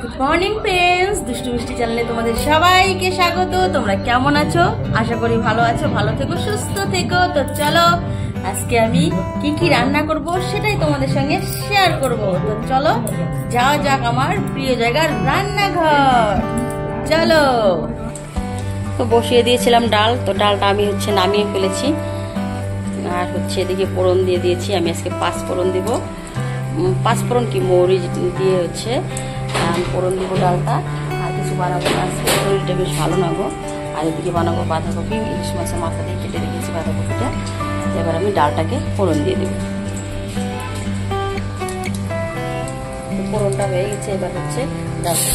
Good morning friends, দুষ্টু মিষ্টি চ্যানেলে তোমাদের সবাইকে স্বাগত। তোমরা কেমন আছো? আশা করি ভালো আছো। ভালো থেকো, সুস্থ থেকো। তো চলো আজকে আমি কি কি রান্না করব সেটাই তোমাদের সঙ্গে শেয়ার করব। তো চলো যাওয়া যাক আমার প্রিয় জায়গার রান্নাঘর। চলো। তো বসিয়ে দিয়েছিলাম ডাল, তো ডালটা আমি নামিয়ে ফেলেছি। আর এদিকে ফোড়ন দিয়ে দিয়েছি। আমি আজকে 5 ফোড়ন দিব। 5 ফোড়ন কি মরিচ দিয়ে ফোড়ন দিব ডালটা। আর কিছু বানাবো, আজকে শরীরটা বেশ ভালো না গো। আর এদিকে বানাবো বাঁধাকপি, ইলিশ মাছের মাথা দিয়ে কেটে রেখেছি বাঁধাকপিটা। এবার আমি ডালটাকে ফোড়ন দিয়ে দেবো। ফোড়নটা হয়ে গেছে, এবার ডালটা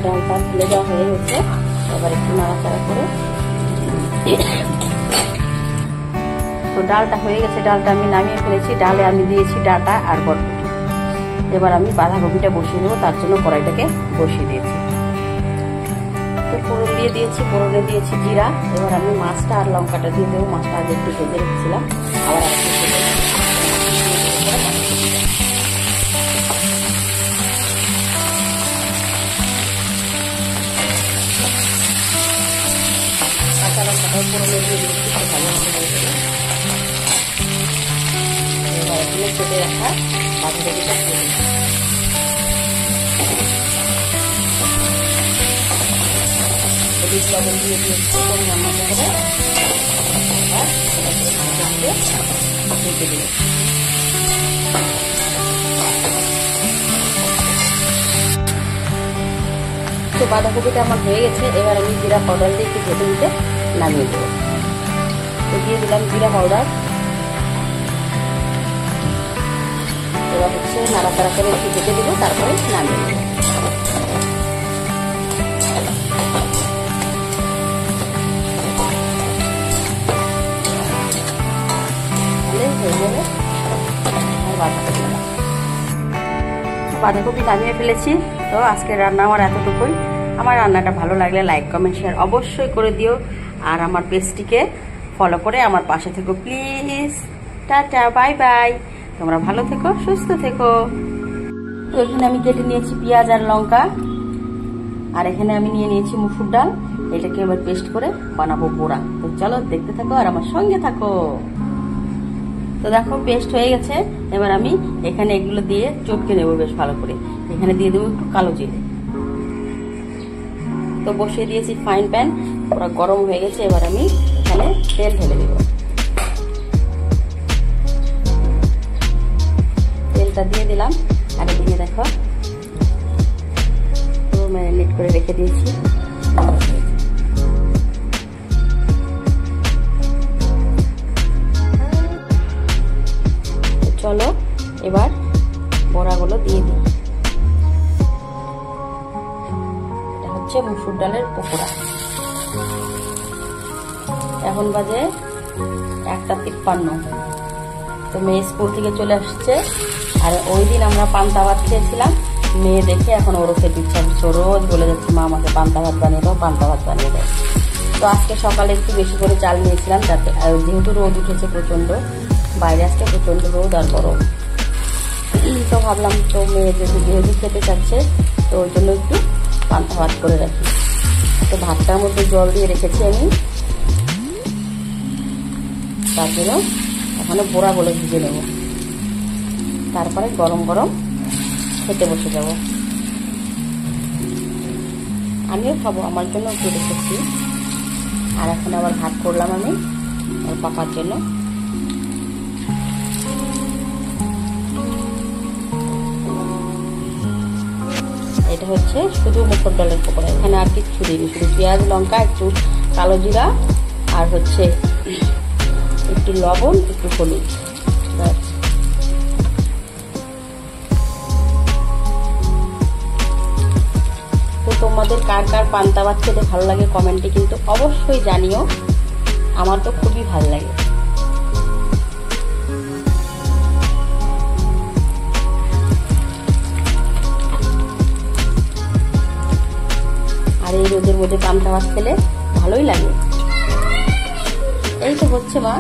ডালটা ফেলে দেওয়া হয়ে গেছে। এবার একটু নাড়াচাড়া করে তো ডালটা হয়ে গেছে। ডালটা আমি নামিয়ে ফেলেছি। ডালে আমি দিয়েছি ডাঁটা আর বরবটি। এবার আমি বাঁধাকপিটা বসিয়ে দেবো, তার জন্য কড়াইটাকে বসিয়ে দিয়েছি। তো ফোড়ন দিয়ে দিয়েছি, ফোড়নে দিয়েছি জিরা। এবার আমি মাছটা আর লঙ্কাটা দিয়ে দেবো। মাছটা আগে একটু ভেজে রেখেছিলাম, আবার ফোড়নে দিয়ে দিয়েছি। এবার এগুলো কেটে রাখা বাঁধাকপিটা দিয়ে দিচ্ছি। হলুদ লবণ দিয়ে দিয়েছি পরিমাণ মতো করে। এবার ঢেকে দিয়েছি। তো বাঁধাকপিটা আমার হয়ে গেছে। এবার আমি জিরা পাউডার দিয়ে একটু ভেজে নিতে নামিয়ে দেবো। তো দিয়ে দিলাম জিরা পাউডার। এবার নাড়াচাড়া করে একটু ভেজে দেবো, তারপরে নামিয়ে দেবো। বাঁধাকপি নামিয়ে ফেলেছি। তো আজকের রান্না আমার এতটুকুই। আমার রান্নাটা ভালো লাগলে লাইক কমেন্ট শেয়ার অবশ্যই করে দিও। আর আমার পেজটিকে ফলো করে আমার পাশে থেকো প্লিজ। Tata, bye bye. তোমরা ভালো থেকো, সুস্থ থেকো। তো এখানে আমি কেটে নিয়েছি পেঁয়াজ আর লঙ্কা। আর এখানে আমি নিয়ে নিয়েছি মুসুর ডাল। এটাকে এবার পেস্ট করে বানাবো বড়া। তো চলো দেখতে থাকো আর আমার সঙ্গে থাকো। তো দেখো পেস্ট হয়ে গেছে। এবার আমি এখানে এগুলো দিয়ে চটকে নেবো বেশ ভালো করে। এখানে দিয়ে দেবো একটু কালো জিরে। তো বসিয়ে দিয়েছি ফ্রাইং প্যান, পুরো গরম হয়ে গেছে। এবার আমি এখানে তেল ঢেলে দেবো। তেলটা দিয়ে দিলাম। আর এদিকে দেখো পুরো ম্যারিনেট করে রেখে দিয়েছি। চলো এবার বড়াগুলো দিয়ে দিই। এটা মুসুর ডালের পকোড়া। এখন বাজে 1:53। তো মেয়ে স্কুল থেকে চলে আসছে। আর ওই দিন আমরা পান্তা ভাত খেয়েছিলাম। মেয়ে দেখে এখন ওরও খেতে ইচ্ছা হচ্ছে। রোজ বলে যাচ্ছে মা আমাকে পান্তা ভাত বানিয়ে দাও, পান্তা ভাত বানিয়ে দাও। তো আজকে সকালে একটু বেশি করে চাল নিয়েছিলাম, যাতে যেহেতু রোদ উঠেছে প্রচন্ড, বাইরে আজকে প্রচন্ড রোদ আর গরম। তো ভাবলাম তো মেয়ে যেহেতু খেতে চাচ্ছে, তো ওই জন্য একটু পান্তা ভাত করে রাখি। তো ভাতটার মধ্যে জল দিয়ে রেখেছি আমি। তার জন্য ওখানে বড়াগুলো ভিজে নেব, তারপরে গরম গরম খেতে বসে যাব। আমিও খাবো, আমার জন্য একটু রেখেছি। আর এখন আবার ভাত করলাম আমি ওর পাপার জন্য। এটা শুধু মুসুর ডালের পকোড়া। এখানে আর কিছু দিইনি, শুধু পেঁয়াজ লঙ্কা, একটু কালো জিরা আর একটু লবণ, একটু হলুদ। তো তোমাদের কার কার পান্তা ভাত খেতে ভালো লাগে কমেন্টে কিন্তু অবশ্যই জানিও। আমার তো খুবই ভালো লাগে। আর এই রোদের মধ্যে পান্তা ভাত খেলে ভালোই লাগে। এই তো হচ্ছে মা।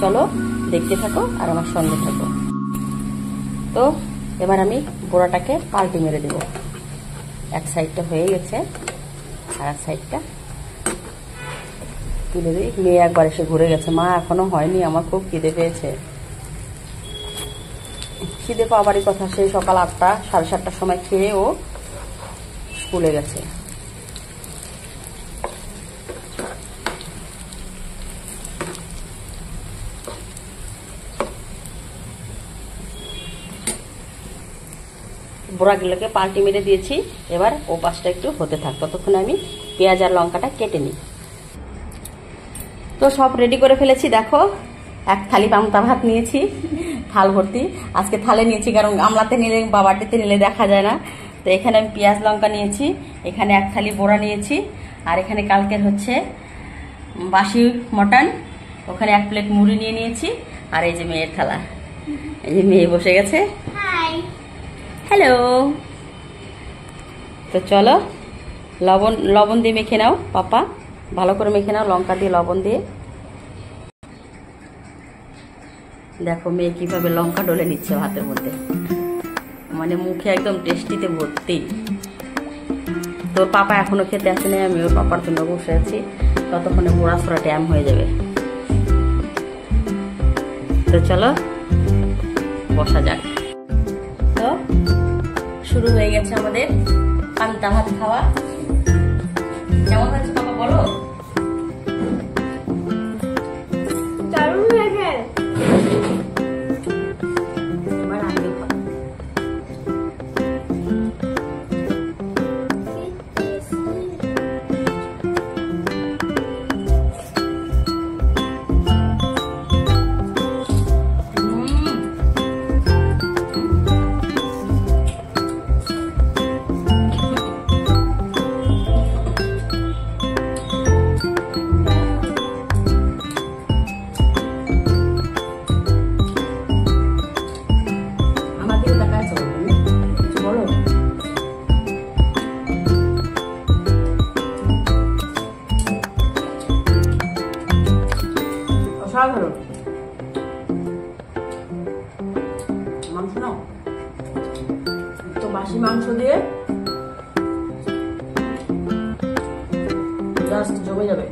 চলো দেখতে থাকো আর আমার সঙ্গে থাকো। তো এবার আমি বড়াটাকে পাল্টে মেরে দেব। এক সাইডটা হয়ে গেছে, আর এক সাইডটা তুলে দিই। মেয়ে একবার এসে ঘুরে গেছে, মা এখনো হয়নি, আমার খুব খিদে পেয়েছে। খিদে পাওয়ারই কথা, সেই সকাল 8টা 7:30টার সময় খেয়ে ও স্কুলে গেছে। বড়াগুলোকে পাল্টি মেরে দিয়েছি। এবার ও পাশটা একটু হতে থাক, ততক্ষণ আমি পেঁয়াজ আর লঙ্কাটা কেটে নিই। তো সব রেডি করে ফেলেছি। দেখো, এক থালি পান্তা ভাত নিয়েছি, থাল ভর্তি। আজকে থালে নিয়েছি কারণ গামলাতে নিলে বা বাটিতে নিলে দেখা যায় না। তো এখানে আমি পেঁয়াজ লঙ্কা নিয়েছি, এখানে এক থালি বড়া নিয়েছি, আর এখানে কালকের হচ্ছে বাসি মটন, ওখানে 1 প্লেট মুড়ি নিয়ে নিয়েছি। আর এই যে মেয়ের থালা, এই যে মেয়ে বসে গেছে। হ্যালো। তো চলো লবণ দিয়ে মেখে নাও পাপা, ভালো করে মেখে নাও, লঙ্কা দিয়ে লবণ দিয়ে। দেখো মেয়ে কিভাবে লঙ্কা ডলে নিচ্ছে ভাতের মধ্যে, মানে মুখে একদম টেস্টিতে ভর্তি। তোর পাপা এখনো খেতে আসেনি, আমি ওর পাপার জন্য বসে আছি, ততক্ষণে বড়া ছোড়া ট্যাম হয়ে যাবে। তো চলো বসা যাক। তো শুরু হয়ে গেছে আমাদের পান্তা ভাত খাওয়া। কেমন হয়েছে বাবা বলো? দারুণ লাগে। এবার আমিও খাবো। অসাধারণ মাংস নাও, তো বাসি মাংস দিয়ে জাস্ট জমে যাবে।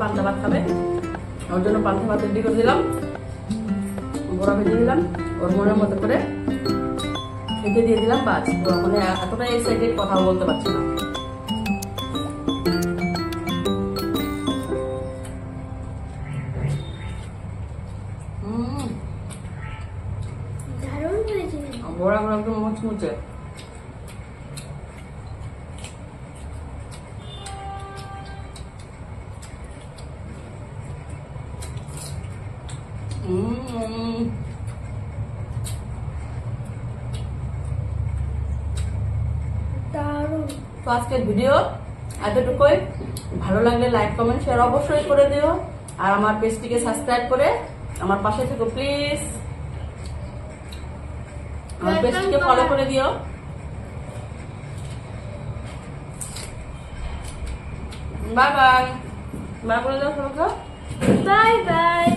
পান্তা ভাত খাবে, ওর জন্য পান্তা ভাত রেডি করে দিলাম, বড়া ভেজে দিলাম, ওর মনের মতো করে খেতে দিয়ে দিলাম। বাস, মানে এতটা এক্সাইটেড কথাও বলতে পারছি না। বড়া বড়া একদম মুচমুচে। তো আজকের ভিডিও এতটুকুই। ভালো লাগলে লাইক কমেন্ট শেয়ার অবশ্যই করে দিও, আর আমার পেজটিকে সাবস্ক্রাইব করে আমার পাশে থেকো প্লিজ। আমার পেজটিকে ফলো করে দিও। Bye bye. বাই বলে দাও সবাইকে। Bye bye.